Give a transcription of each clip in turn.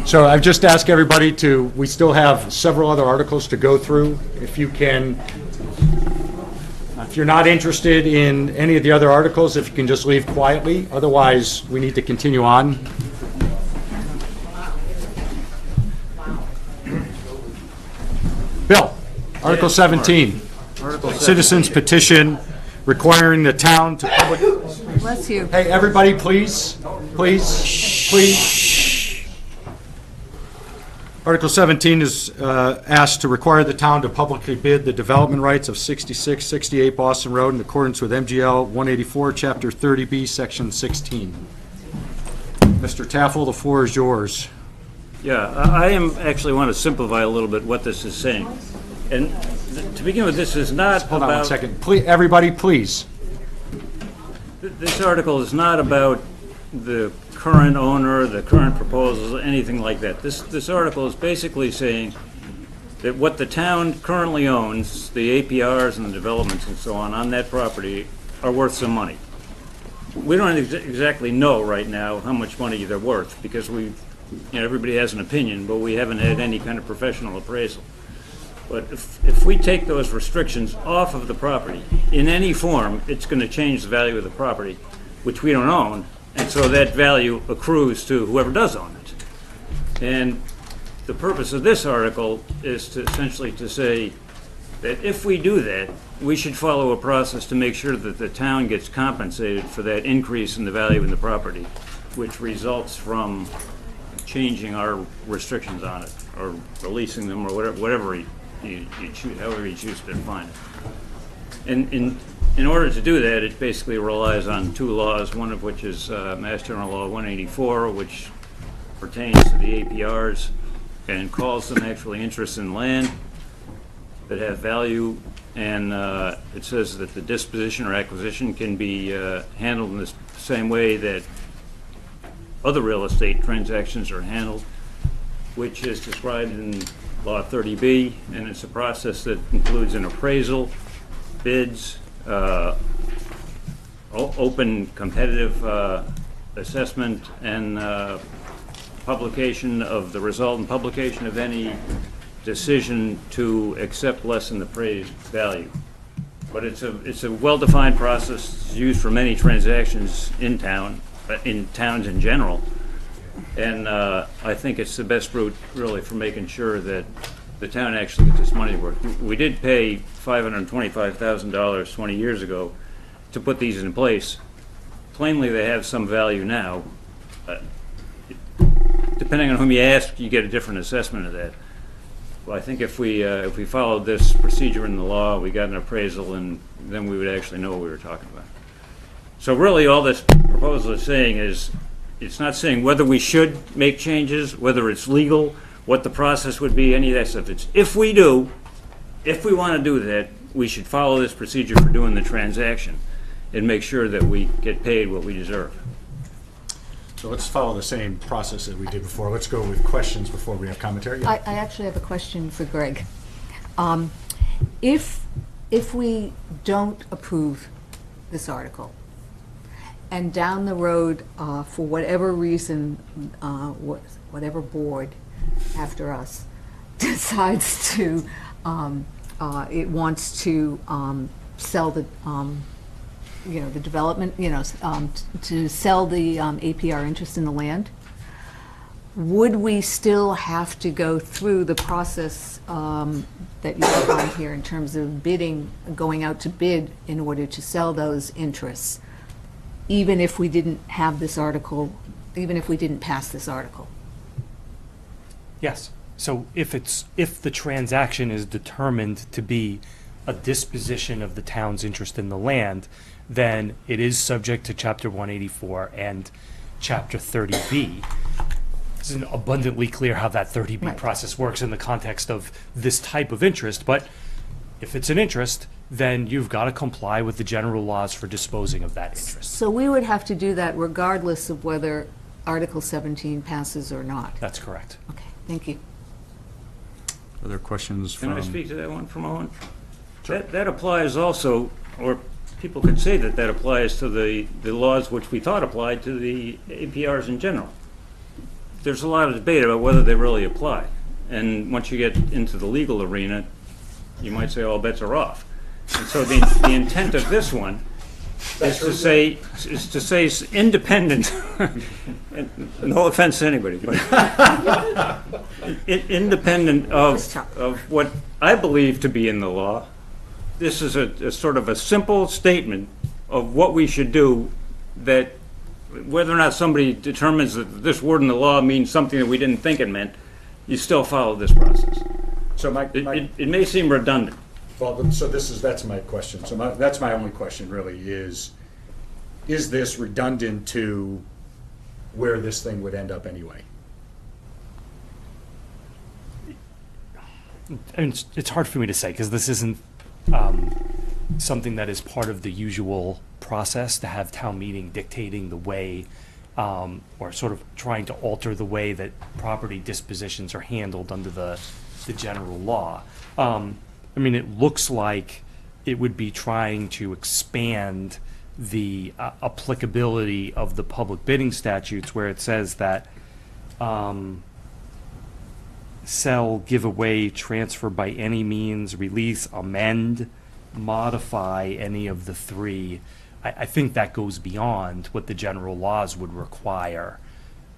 So I've just asked everybody we still have several other articles to go through. If you can, if you're not interested in any of the other articles, if you can just leave quietly. Otherwise, we need to continue on. Bill, Article 17. Citizens petition requiring the town to public... Bless you. Hey, everybody, please, please. Article 17 is asked to require the town to publicly bid the development rights of 6668 Boston Road in accordance with MGL 184, Chapter 30B, Section 16. Mr. Taffel, the floor is yours. Yeah, I actually want to simplify a little bit what this is saying. And to begin with, this is not Hold on one second. Please, everybody, please. This article is not about the current owner, the current proposals, anything like that. This article is basically saying that what the town currently owns, the APRs and the developments and so on that property, are worth some money. We don't exactly know right now how much money they're worth because everybody has an opinion, but we haven't had any kind of professional appraisal. But if we take those restrictions off of the property in any form, it's going to change the value of the property, which we don't own, and so that value accrues to whoever does own it. And the purpose of this article is to essentially to say that if we do that, we should follow a process to make sure that the town gets compensated for that increase in the value of the property, which results from changing our restrictions on it, or releasing them, or whatever you choose, however you choose to define it. And in order to do that, it basically relies on two laws, one of which is Mass General Law 184, which pertains to the APRs and calls them actually interests in land that have value, and it says that the disposition or acquisition can be handled in the same way that other real estate transactions are handled, which is described in Law 30B, and it's a process that includes an appraisal, bids, open competitive assessment, and publication of the result and publication of any decision to accept less than the appraised value. But it's a well-defined process. It's used for many transactions in towns in general. And I think it's the best route, really, for making sure that the town actually gets its money's worth. We did pay $525,000 20 years ago to put these in place. Plainly, they have some value now. Depending on whom you ask, you get a different assessment of that. Well, I think if we followed this procedure in the law, we got an appraisal, and then we would actually know what we were talking about. So really, all this proposal is saying is, it's not saying whether we should make changes, whether it's legal, what the process would be, any of that stuff. It's if we want to do that, we should follow this procedure for doing the transaction and make sure that we get paid what we deserve. So let's follow the same process that we did before. Let's go with questions before we have commentary. Yeah. I actually have a question for Greg. If we don't approve this article, and down the road, for whatever reason, whatever board after us decides to, it wants to sell the, the development, to sell the APR interest in the land, would we still have to go through the process that you outlined here in terms of bidding, going out to bid in order to sell those interests, even if we didn't have this article, even if we didn't pass this article? Yes. So if the transaction is determined to be a disposition of the town's interest in the land, then it is subject to Chapter 184 and Chapter 30B. This isn't abundantly clear how that 30B Right. process works in the context of this type of interest, but if it's an interest, then you've got to comply with the general laws for disposing of that interest. So we would have to do that regardless of whether Article 17 passes or not? That's correct. Okay, thank you. Other questions from... Can I speak to that one for a moment? Sure. That applies also, or people could say that applies to the laws which we thought applied to the APRs in general. there's a lot of debate about whether they really apply. And once you get into the legal arena, you might say all bets are off. And so the intent of this one is to say independent, and no offense to anybody, but independent of what I believe to be in the law. This is a sort of a simple statement of what we should do, that whether or not somebody determines that this word in the law means something that we didn't think it meant, you still follow this process. So It may seem redundant. well, so that's my question. So that's my only question really is this redundant to where this thing would end up anyway? I mean, it's hard for me to say, because this isn't something that is part of the usual process, to have town meeting dictating the way, or sort of trying to alter the way that property dispositions are handled under the general law. I mean, it looks like it would be trying to expand the applicability of the public bidding statutes, where it says that sell, give away, transfer by any means, release, amend, modify any of the three. I think that goes beyond what the general laws would require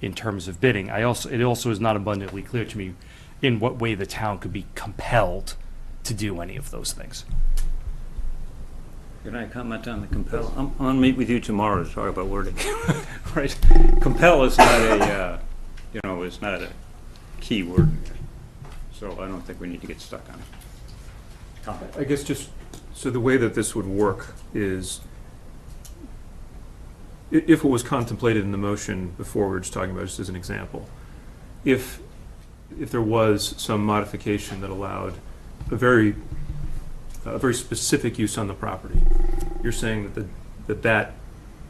in terms of bidding. It also is not abundantly clear to me in what way the town could be compelled to do any of those things. Can I comment on the compel? I'm going to meet with you tomorrow to talk about wording. Right? Compel is not is not a key word. So I don't think we need to get stuck on it. I guess just, so the way that this would work is, if it was contemplated in the motion before, we were just talking about, just as an example, if there was some modification that allowed a very specific use on the property, you're saying that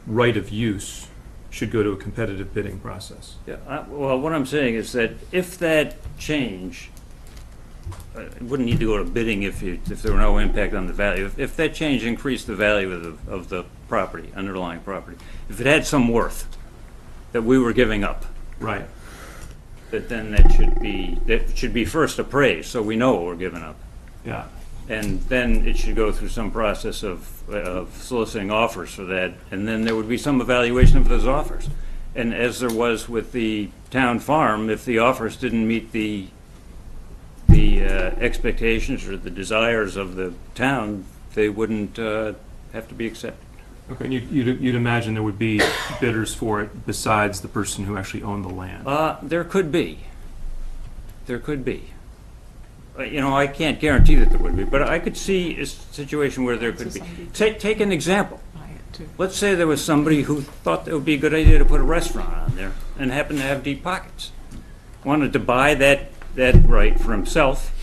right of use should go to a competitive bidding process. Yeah, well, what I'm saying is that if that change, it wouldn't need to go to bidding if there were no impact on the value. If that change increased the value of the property, underlying property, if it had some worth that we were giving up, Right. then that should be first appraised, so we know what we're giving up. Yeah. And then it should go through some process of soliciting offers for that, and then there would be some evaluation of those offers. And as there was with the town farm, if the offers didn't meet the expectations or the desires of the town, they wouldn't have to be accepted. Okay, and you'd imagine there would be bidders for it besides the person who actually owned the land? There could be. There could be. I can't guarantee that there would be, but I could see a situation where there could be. Take an example. Let's say there was somebody who thought it would be a good idea to put a restaurant on there and happened to have deep pockets. Wanted to buy that right for himself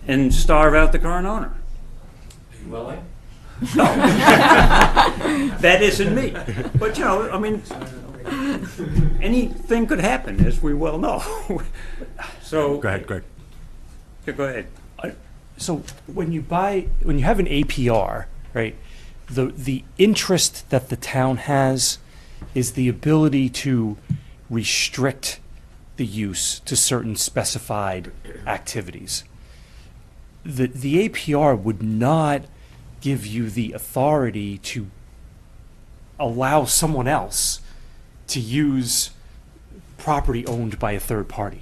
and starve out the current owner. Willing? No. That isn't me. But, anything could happen, as we well know. So. Go ahead, Greg. Yeah, go ahead. So when you have an APR, right, the interest that the town has is the ability to restrict the use to certain specified activities. The APR would not give you the authority to allow someone else to use property owned by a third party.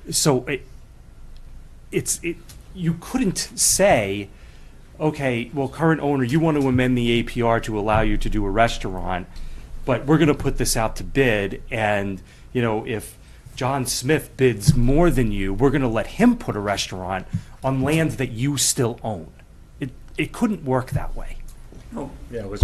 So you couldn't say, okay, well, current owner, you want to amend the APR to allow you to do a restaurant, but we're going to put this out to bid, and if John Smith bids more than you, we're going to let him put a restaurant on land that you still own. It couldn't work that way. Oh, Yeah, it was,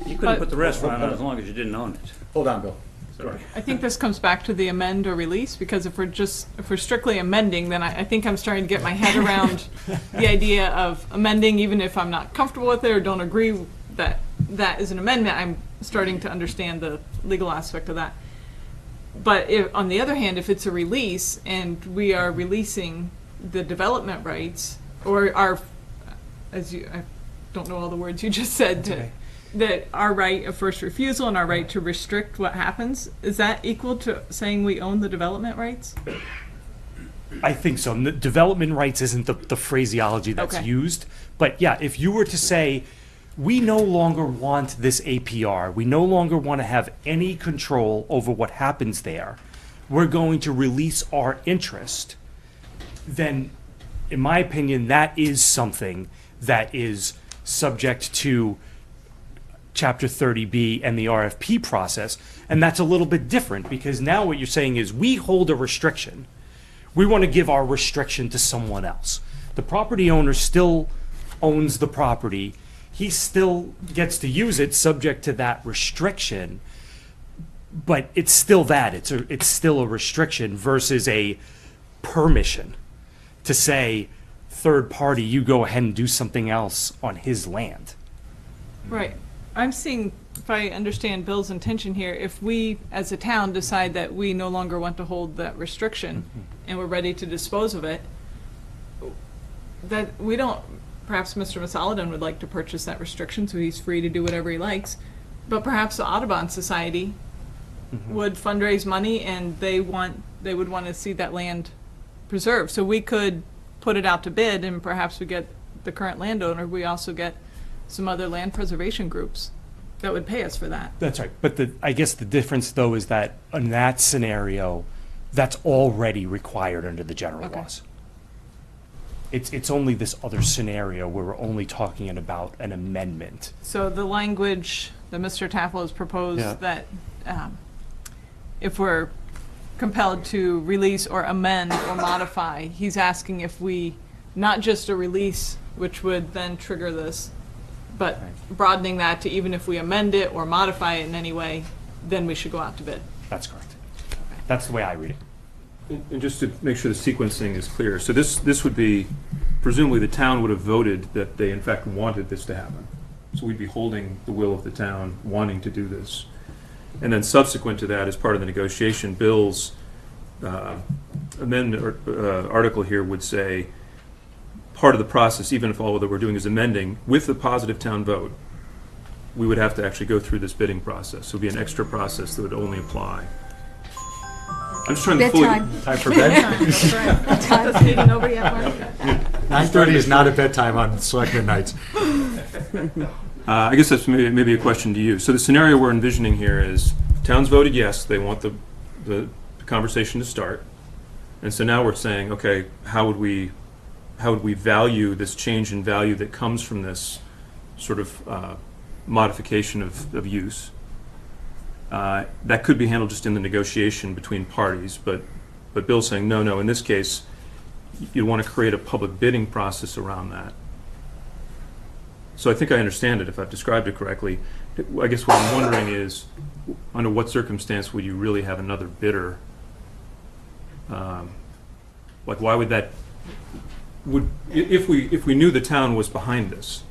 you couldn't put the restaurant on as long as you didn't own it. hold on, Bill. Sorry. I think this comes back to the amend or release, because if we're strictly amending, then I think I'm starting to get my head around the idea of amending, even if I'm not comfortable with it or don't agree that that is an amendment. I'm starting to understand the legal aspect of that. But on the other hand, if it's a release and we are releasing the development rights, or I don't know all the words you just said, that our right of first refusal and our right to restrict what happens, is that equal to saying we own the development rights? I think so. Development rights isn't the phraseology that's Okay. used. But yeah, if you were to say, we no longer want this APR, we no longer want to have any control over what happens there, we're going to release our interest, then in my opinion, that is something that is subject to Chapter 30B and the RFP process. And that's a little bit different because now what you're saying is we hold a restriction. We want to give our restriction to someone else. The property owner still owns the property. He still gets to use it subject to that restriction. But it's still that. It's still a restriction versus a permission to say, third party, you go ahead and do something else on his land. Right. I'm seeing, if I understand Bill's intention here, if we, as a town, decide that we no longer want to hold that restriction and we're ready to dispose of it, that we don't, perhaps Mr. Masaladin would like to purchase that restriction, so he's free to do whatever he likes, but perhaps the Audubon Society would fundraise money and they would want to see that land preserved. So we could put it out to bid and perhaps we get the current landowner, we also get some other land preservation groups that would pay us for that. That's right. But I guess the difference, though, is that in that scenario, that's already required under the general Okay. laws. It's only this other scenario where we're only talking about an amendment. So the language that Mr. Taffel has proposed Yeah. that if we're compelled to release or amend or modify, he's asking if we, not just a release, which would then trigger this, but broadening that to even if we amend it or modify it in any way, then we should go out to bid. That's correct. That's the way I read it. And just to make sure the sequencing is clear, so this would be, presumably the town would have voted that they in fact wanted this to happen. So we'd be holding the will of the town, wanting to do this. And then subsequent to that, as part of the negotiation, Bill's amendment or article here would say, part of the process, even if all that we're doing is amending, with the positive town vote, we would have to actually go through this bidding process. So it would be an extra process that would only apply. I'm just trying to fully... Bedtime. Time for bed? Does Katie nobody have one? 9:30 is not a bedtime on selectmen nights. I guess that's maybe a question to you. So the scenario we're envisioning here is, towns voted yes, they want the conversation to start. And so now we're saying, okay, how would we value this change in value that comes from this sort of modification of use? That could be handled just in the negotiation between parties, but Bill's saying, no, in this case, you want to create a public bidding process around that. So I think I understand it, if I've described it correctly. I guess what I'm wondering is, under what circumstance would you really have another bidder? Like, why would that... If we knew the town was behind this,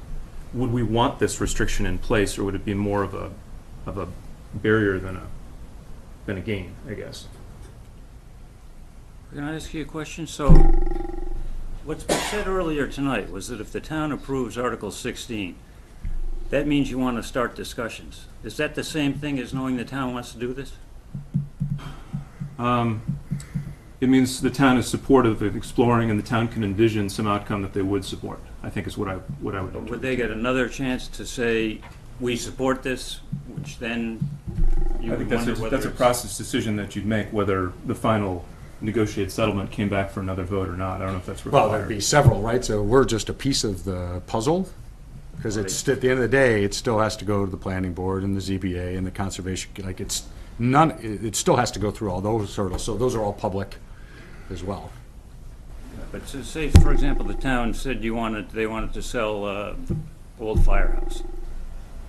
would we want this restriction in place, or would it be more of a barrier than a gain, I guess? Can I ask you a question? So, what's been said earlier tonight was that if the town approves Article 16, that means you want to start discussions. Is that the same thing as knowing the town wants to do this? It means the town is supportive of exploring, and the town can envision some outcome that they would support, I think is what I would... Would they get another chance to say, we support this, which then you I would think wonder whether that's a it's- process decision that you'd make, whether the final negotiated settlement came back for another vote or not. I don't know if that's required. Well, there'd be several, right? So we're just a piece of the puzzle, because it's, at the end of the day, it still has to go to the planning board and the ZBA and the conservation, like, it's none, it still has to go through all those hurdles, so those are all public as well. But to say, for example, the town said they wanted to sell the old firehouse.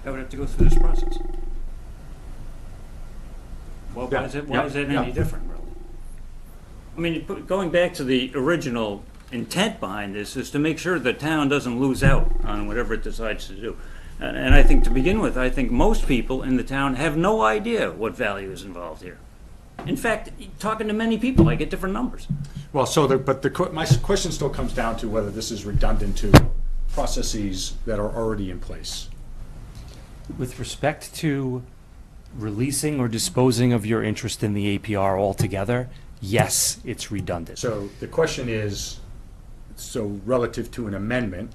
That would have to go through this process. Well, why is it any different, really? I mean, going back to the original intent behind this is to make sure the town doesn't lose out on whatever it decides to do. And I think to begin with, I think most people in the town have no idea what value is involved here. In fact, talking to many people, I get different numbers. Well, so, my question still comes down to whether this is redundant to processes that are already in place. With respect to releasing or disposing of your interest in the APR altogether, yes, it's redundant. So the question is, so relative to an amendment,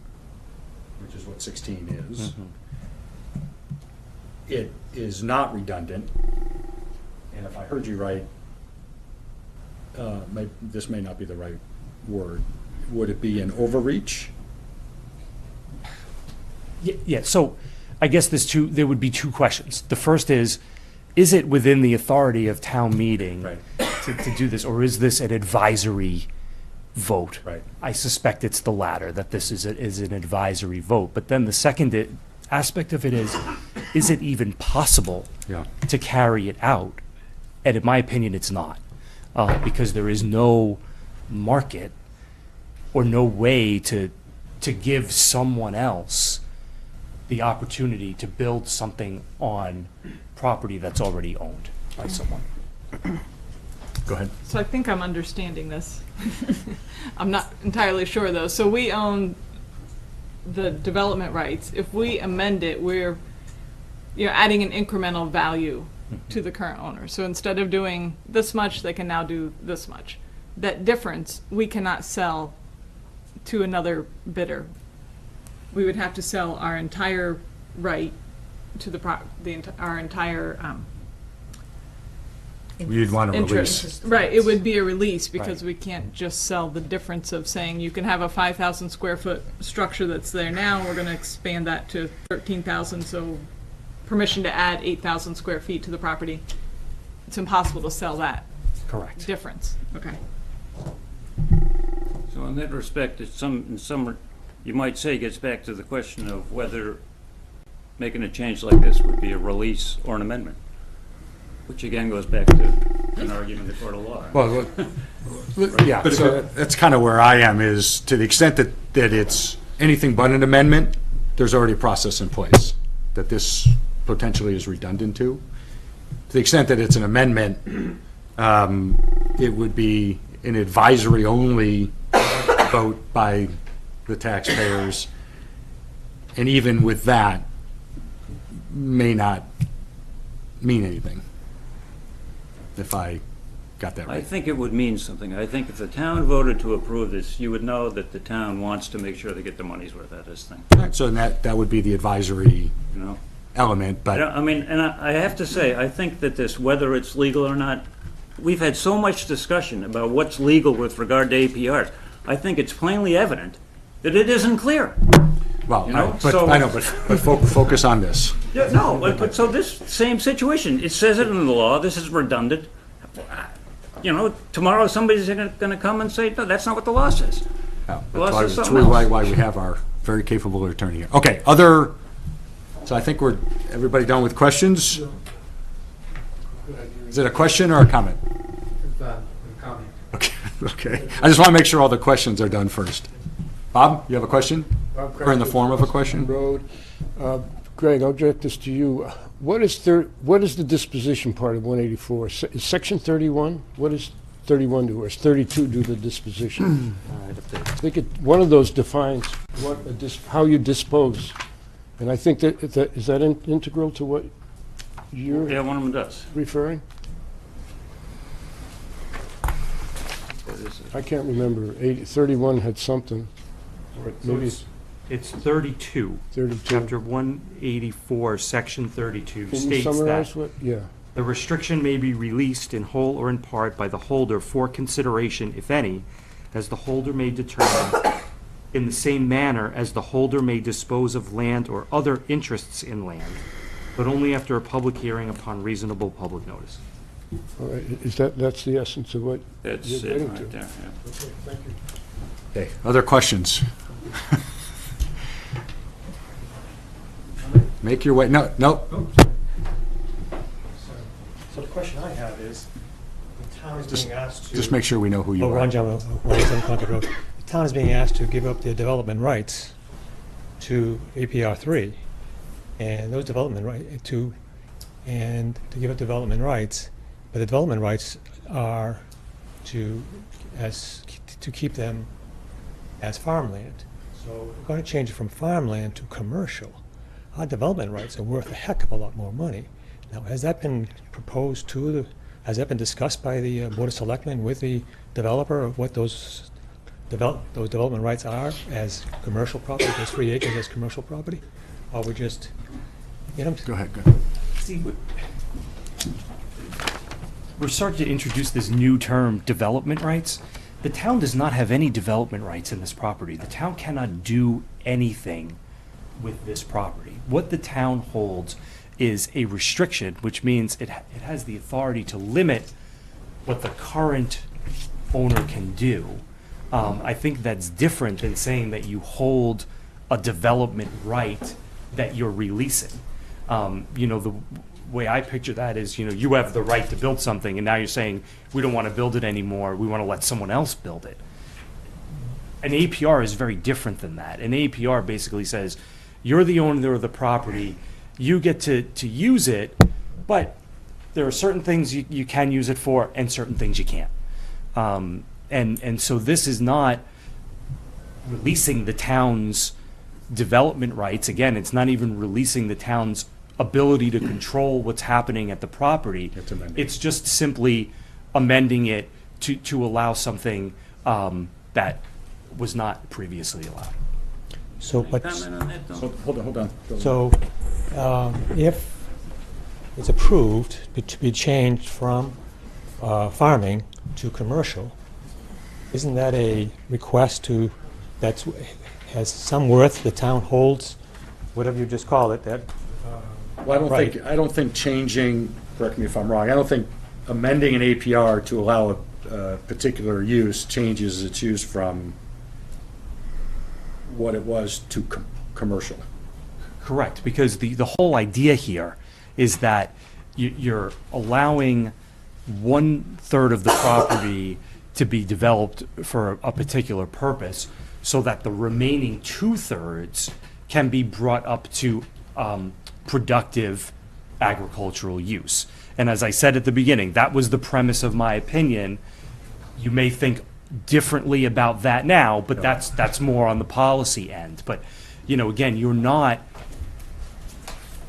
which is what 16 is, it is not redundant, and if I heard you right, this may not be the right word, would it be an overreach? Yeah, so I guess there would be two questions. The first is it within the authority of town meeting Right. to do this, or is this an advisory vote? Right. I suspect it's the latter, that this is an advisory vote. But then the second aspect of it is it even possible Yeah. to carry it out? And in my opinion, it's not, because there is no market or no way to give someone else the opportunity to build something on property that's already owned by someone. Go ahead. So I think I'm understanding this. I'm not entirely sure though. So we own the development rights. If we amend it, you're adding an incremental value to the current owner. So instead of doing this much, they can now do this much. That difference, we cannot sell to another bidder. We would have to sell our entire right to our entire You'd want to interest. release. Right, it would be a release because Right. we can't just sell the difference of saying you can have a 5,000 square foot structure that's there now, we're gonna expand that to 13,000, so permission to add 8,000 square feet to the property. It's impossible to sell that Correct. difference, okay. So in that respect, you might say, gets back to the question of whether making a change like this would be a release or an amendment, which again goes back to an argument in the court of law. Well, yeah, so that's kind of where I am, is to the extent that it's anything but an amendment, there's already a process in place that this potentially is redundant to. To the extent that it's an amendment, it would be an advisory-only vote by the taxpayers, and even with that, may not mean anything, if I got that I right. think it would mean something. I think if the town voted to approve this, you would know that the town wants to make sure they get their money's worth out of this thing, So that would be the advisory you know? element, but. I mean, and I have to say, I think that this, whether it's legal or not, we've had so much discussion about what's legal with regard to APRs. I think it's plainly evident that it isn't clear. Well, You know, I know, but focus on this. Yeah, no, but so this same situation, it says it in the law, this is redundant. You know, tomorrow somebody's gonna come and say, no, that's not what the law says. Oh, Well, That's that's why, something else. why we have our very capable attorney here. Okay, so I think everybody done with questions? Is it a question or a comment? Comment. Okay, okay. I just want to make sure all the questions are done first. Bob, you have a question? Or in the form of a question? Road. Greg, I'll direct this to you. What is the disposition part of 184? Is section 31? What does 31 do, or is 32 do the disposition? I think one of those defines how you dispose. And I think is that integral to what you're Yeah, one of them does. referring? What is it? I can't remember. 31 had something. Or So maybe it's 32. 32. Chapter 184, section 32 Can you states summarize that what? Yeah. the restriction may be released in whole or in part by the holder for consideration, if any, as the holder may determine, in the same manner as the holder may dispose of land or other interests in land, but only after a public hearing upon reasonable public notice. All right. That's the essence of what That's you're it getting to. right there, yeah. Okay, thank you. Okay, other questions? Make your way, no. So the question I have is, the town is Just- being asked to... Just make sure we know who you Ron are. John, 187 Concord Road. The town is being asked to give up their development rights to APR 3, and those development to give up development rights, but the development rights are to keep them as farmland. So we're going to change it from farmland to commercial. our development rights are worth a heck of a lot more money. Now, has that been proposed has that been discussed by the Board of Selectmen with the developer of what those development rights are as commercial property, those 3 acres as commercial property? Or we just, you know? Go ahead, go ahead. See, we're starting to introduce this new term, development rights. The town does not have any development rights in this property. The town cannot do anything with this property. What the town holds is a restriction, which means it has the authority to limit what the current owner can do. I think that's different than saying that you hold a development right that you're releasing. The way I picture that is, you have the right to build something, and now you're saying, we don't want to build it anymore, we want to let someone else build it. An APR is very different than that. An APR basically says, you're the owner of the property, you get to use it, but there are certain things you can use it for and certain things you can't. And so this is not releasing the town's development rights. Again, it's not even releasing the town's ability to control what's happening at the property. It's just simply amending it to allow something that was not previously allowed. So, but, Comment on that, Tom? Hold on. so, if it's approved to be changed from farming to commercial, isn't that a request that has some worth, the town holds, whatever you just call it, that? Well, Right. I don't think changing, correct me if I'm wrong, I don't think amending an APR to allow a particular use changes its use from what it was to commercial. Correct, because the whole idea here is that you're allowing 1/3 of the property to be developed for a particular purpose, so that the remaining 2/3 can be brought up to productive agricultural use. And as I said at the beginning, that was the premise of my opinion. You may think differently about that now, but that's more on the policy end. But, again, you're not,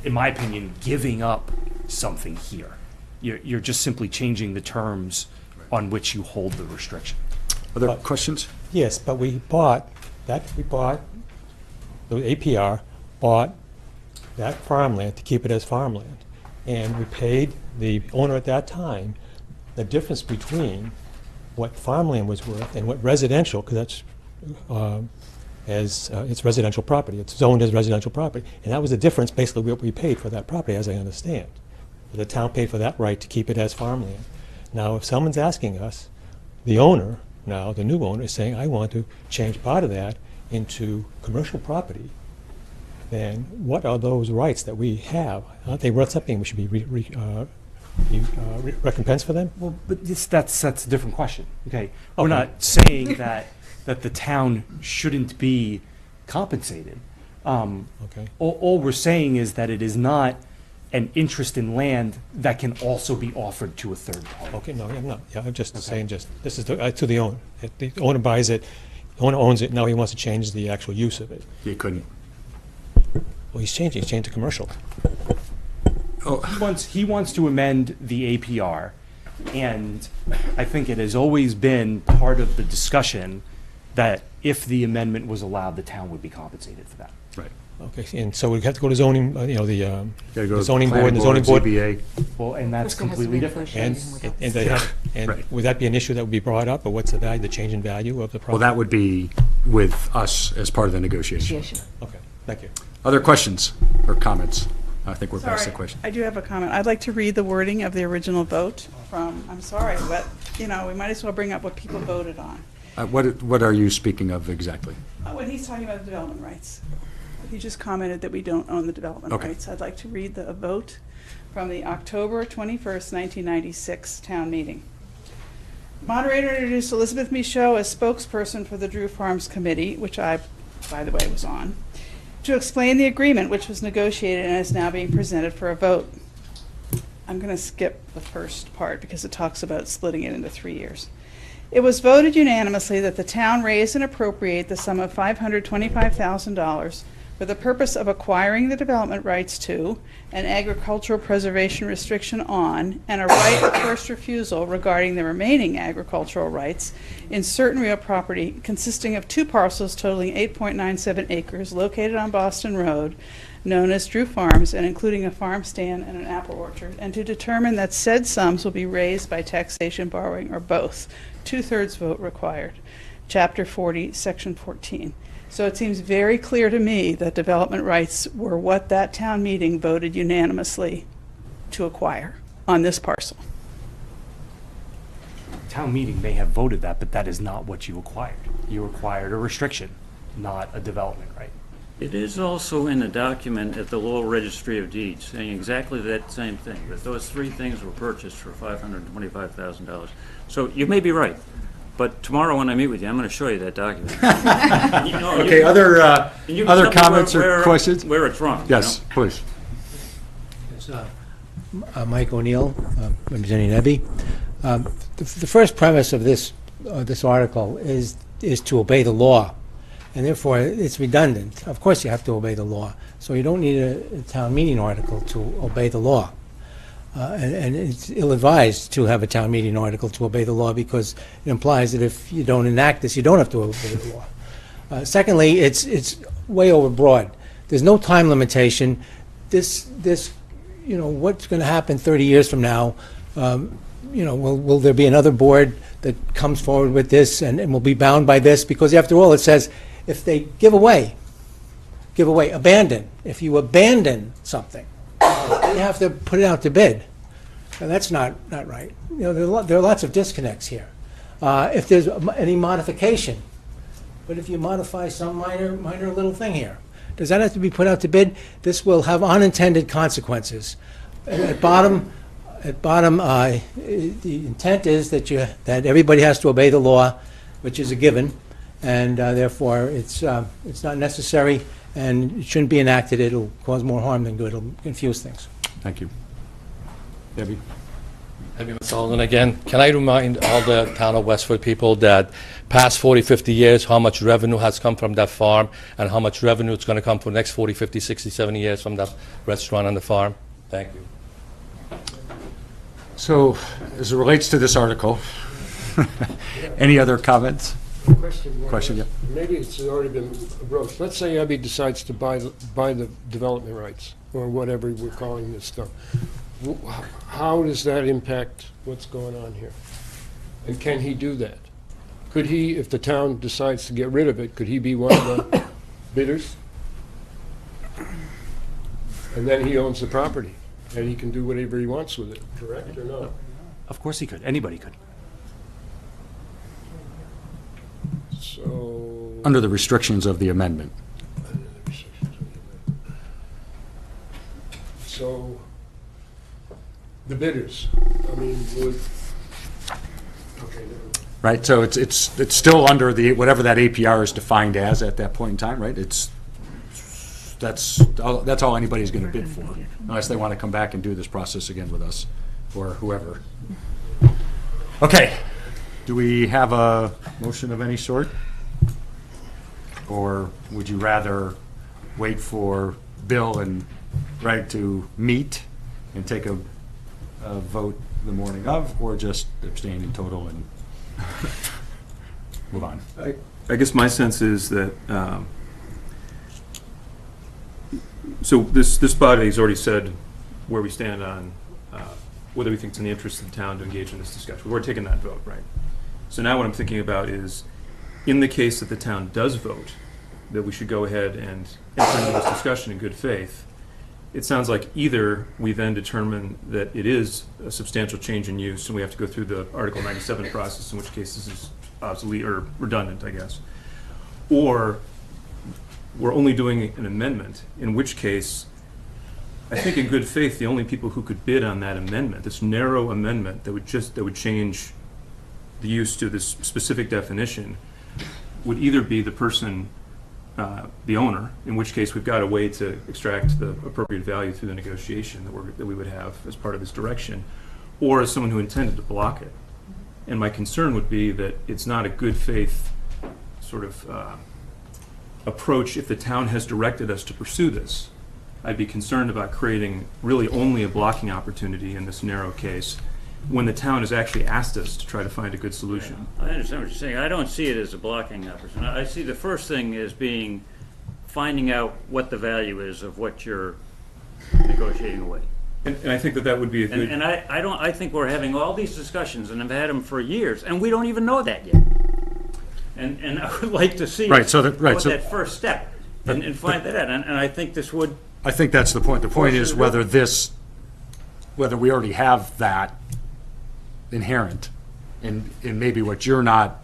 in my opinion, giving up something here. You're just simply changing the terms on which you hold the restriction. Other But- questions? Yes, but the APR bought that farmland to keep it as farmland. And we paid the owner at that time the difference between what farmland was worth and what residential, because that's, it's residential property, it's zoned as residential property. And that was the difference, basically, what we paid for that property, as I understand. The town paid for that right to keep it as farmland. Now, if someone's asking us, the owner, now, the new owner is saying, I want to change part of that into commercial property, then what are those rights that we have? Aren't they worth something? We should be recompensed for them? Well, but that's a different question, okay? We're Okay. not saying that the town shouldn't be compensated. Okay. All we're saying is that it is not an interest in land that can also be offered to a third party. Okay, no, I'm not. Yeah, I'm just saying, this is to the owner. If the owner buys it, the owner owns it, now he wants to change the actual use of it. You couldn't. Well, he's changed to commercial. He wants to amend the APR, and I think it has always been part of the discussion that if the amendment was allowed, the town would be compensated for that. Right. Okay, and so we have to go to zoning, Gotta go the to zoning board, planning and the zoning board. ZBA. Well, and that's First it has to be completely different. And, negotiated with and us. they have, and Right. would that be an issue that would be brought up, or what's the value, the change in value of the property? Well, that would be with us as part of the negotiation. Negotiation. Okay, thank you. Other questions or comments? I think we're past the Sorry, question. I do have a comment. I'd like to read the wording of the original vote from, I'm sorry, but, we might as well bring up what people voted on. What are you speaking of exactly? When he's talking about the development rights, he just commented that we don't own the development Okay. rights. I'd like to read the vote from the October 21st, 1996 town meeting. Moderator introduced Elizabeth Michaud as spokesperson for the Drew Farms Committee, which I, by the way, was on, to explain the agreement which was negotiated and is now being presented for a vote. I'm going to skip the first part because it talks about splitting it into 3 years. It was voted unanimously that the town raise and appropriate the sum of $525,000 for the purpose of acquiring the development rights to, an agricultural preservation restriction on, and a right of first refusal regarding the remaining agricultural rights in certain real property consisting of 2 parcels totaling 8.97 acres located on Boston Road, known as Drew Farms, and including a farm stand and an apple orchard, and to determine that said sums will be raised by taxation, borrowing, or both. 2/3 vote required. Chapter 40, Section 14. So it seems very clear to me that development rights were what that town meeting voted unanimously to acquire on this parcel. Town meeting may have voted that, but that is not what you acquired. You acquired a restriction, not a development right. It is also in a document at the Lowell Registry of Deeds saying exactly that same thing, that those 3 things were purchased for $525,000. So you may be right, but tomorrow when I meet with you, I'm going to show you that document. Okay, other And you can other tell me comments or where- questions? Where it's wrong. you Yes, know? please. It's, Mike O'Neill, representing Ebby. The first premise of this article is to obey the law, and therefore it's redundant. Of course you have to obey the law, so you don't need a town meeting article to obey the law. And it's ill-advised to have a town meeting article to obey the law because it implies that if you don't enact this, you don't have to obey the law. Secondly, it's way overbroad. There's no time limitation. This what's going to happen 30 years from now? Will there be another board that comes forward with this and will be bound by this? Because after all, it says if they give away, abandon. If you abandon something, you have to put it out to bid. And that's not right. There are lots of disconnects here. If there's any modification, but if you modify some minor little thing here, does that have to be put out to bid? This will have unintended consequences. At bottom, the intent is that everybody has to obey the law, which is a given, and therefore it's not necessary and it shouldn't be enacted. It'll cause more harm than good. It'll confuse things. Thank you. Debbie? Debbie Sullivan again. Can I remind all the town of Westford people that past 40, 50 years, how much revenue has come from that farm and how much revenue it's going to come for the next 40, 50, 60, 70 years from that restaurant and the farm? Thank you. So, as it relates to this article, any other comments? Question, yeah. Maybe it's already been broached. Let's say Abbey decides to buy the development rights, or whatever we're calling this stuff. How does that impact what's going on here? And can he do that? Could he, if the town decides to get rid of it, could he be one of the bidders? And then he owns the property, and he can do whatever he wants with it, correct or not? Of course he could. Anybody could. So... Under the restrictions of the amendment. So, the bidders, I mean, would... Okay, never mind. Right, so it's still under the, whatever that APR is defined as at that point in time, right? That's all anybody's going to bid for, unless they want to come back and do this process again with us, or whoever. Okay, do we have a motion of any sort? Or would you rather wait for Bill and Greg to meet and take a vote the morning of, or just abstain in total and move on? I guess my sense is that, so this body has already said where we stand on whether we think it's in the interest of the town to engage in this discussion. We've already taken that vote, right? So now what I'm thinking about is, in the case that the town does vote, that we should go ahead and enter into this discussion in good faith. It sounds like either we then determine that it is a substantial change in use and we have to go through the Article 97 process, in which case this is obsolete or redundant, I guess. Or we're only doing an amendment, in which case I think in good faith the only people who could bid on that amendment, this narrow amendment that would change the use to this specific definition, would either be the person, the owner, in which case we've got a way to extract the appropriate value through the negotiation that we would have as part of this direction, or as someone who intended to block it. And my concern would be that it's not a good faith sort of approach if the town has directed us to pursue this. I'd be concerned about creating really only a blocking opportunity in this narrow case when the town has actually asked us to try to find a good solution. I understand what you're saying. I don't see it as a blocking opportunity. I see the first thing as being finding out what the value is of what you're negotiating away. And I think that that would be a good. And I think we're having all these discussions, and I've had them for years, and we don't even know that yet. And I would like to see Right, so that first step and find that out. And I think this would. I think that's the point. The point is whether we already have that inherent, and maybe what you're not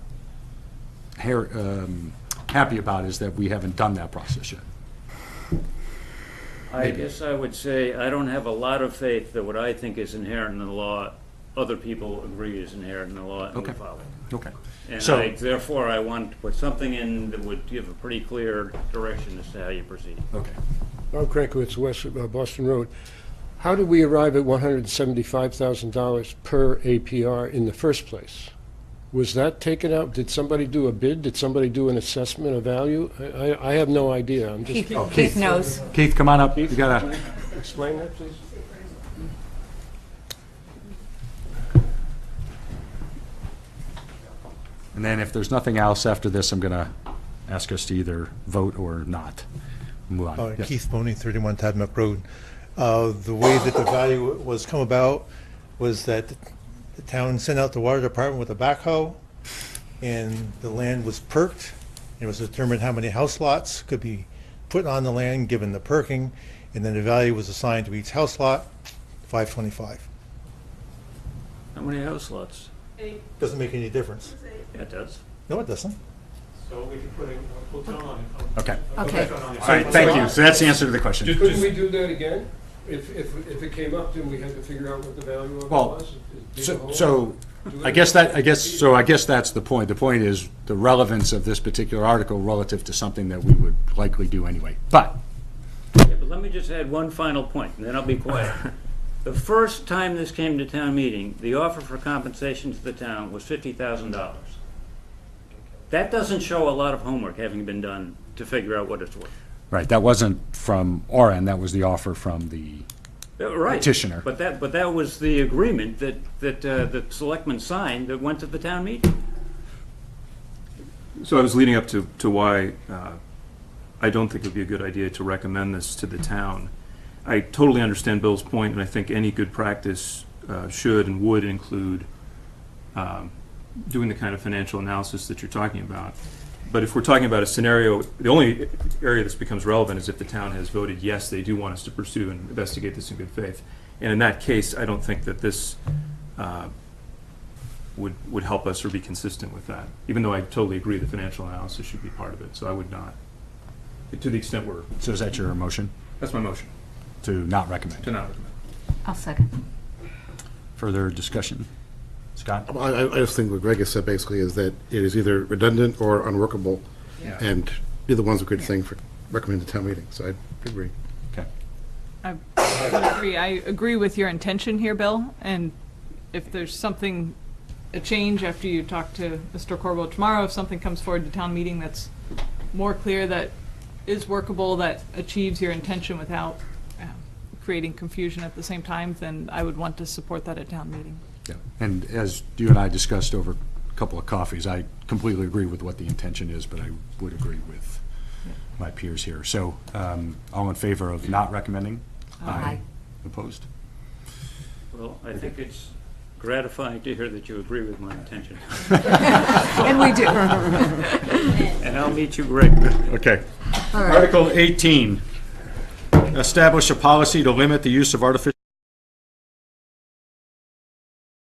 happy about is that we haven't done that process yet. I guess I would say I don't have a lot of faith that what I think is inherent in the law, other people agree is inherent in the law and Okay. will follow. Okay. And So- therefore, I want to put something in that would give a pretty clear direction as to how you proceed. Okay. Bob Krankowitz, West Boston Road. How did we arrive at $175,000 per APR in the first place? Was that taken out? Did somebody do a bid? Did somebody do an assessment of value? I have no idea. I'm just. Keith knows. Keith, come on up. You gotta. Explain that, please. And then if there's nothing else after this, I'm gonna ask us to either vote or not. Move on. Yes. Keith Boney, 31 Tadmuck Road. The way that the value was come about was that the town sent out the water department with a backhoe, and the land was perked. It was determined how many house lots could be put on the land given the perking, and then the value was assigned to each house lot, $525. How many house lots? Doesn't make any difference. Yeah, it does. No, it doesn't. So we can put a hotel on it. Okay. Okay. All right, thank you. So that's the answer to the question. Couldn't we do that again? If it came up, then we had to figure out what the value of it Well, was? So I guess that's the point. The point is the relevance of this particular article relative to something that we would likely do anyway. But, Yeah, but let me just add one final point, and then I'll be quiet. The first time this came to town meeting, the offer for compensation to the town was $50,000. That doesn't show a lot of homework having been done to figure out what it's worth. right, that wasn't from our end, that was the offer from the Right. petitioner. But that was the agreement that the selectmen signed that went to the town meeting. So I was leading up to why I don't think it would be a good idea to recommend this to the town. I totally understand Bill's point, and I think any good practice should and would include doing the kind of financial analysis that you're talking about. But if we're talking about a scenario, the only area this becomes relevant is if the town has voted, yes, they do want us to pursue and investigate this in good faith. And in that case, I don't think that this would help us or be consistent with that, even though I totally agree the financial analysis should be part of it. So I would not, to the extent we're, So is that your motion, that's my motion, to not recommend? to not recommend. I'll second. Further discussion? Scott? I just think what Greg has said basically is that it is either redundant or unworkable, and neither one's a good thing for recommending the town meeting, so I agree. Okay. I would agree. I agree with your intention here, Bill, and if there's something, a change after you talk to Mr. Corbo tomorrow, if something comes forward to town meeting that's more clear, that is workable, that achieves your intention without creating confusion at the same time, then I would want to support that at town meeting. Yeah. And as you and I discussed over a couple of coffees, I completely agree with what the intention is, but I would agree with my peers here. So, all in favor of not recommending? Aye. Opposed? Well, I think it's gratifying to hear that you agree with my intention. And we do. And I'll meet you, Greg. Okay. All right. Article 18, establish a policy to limit the use of artificial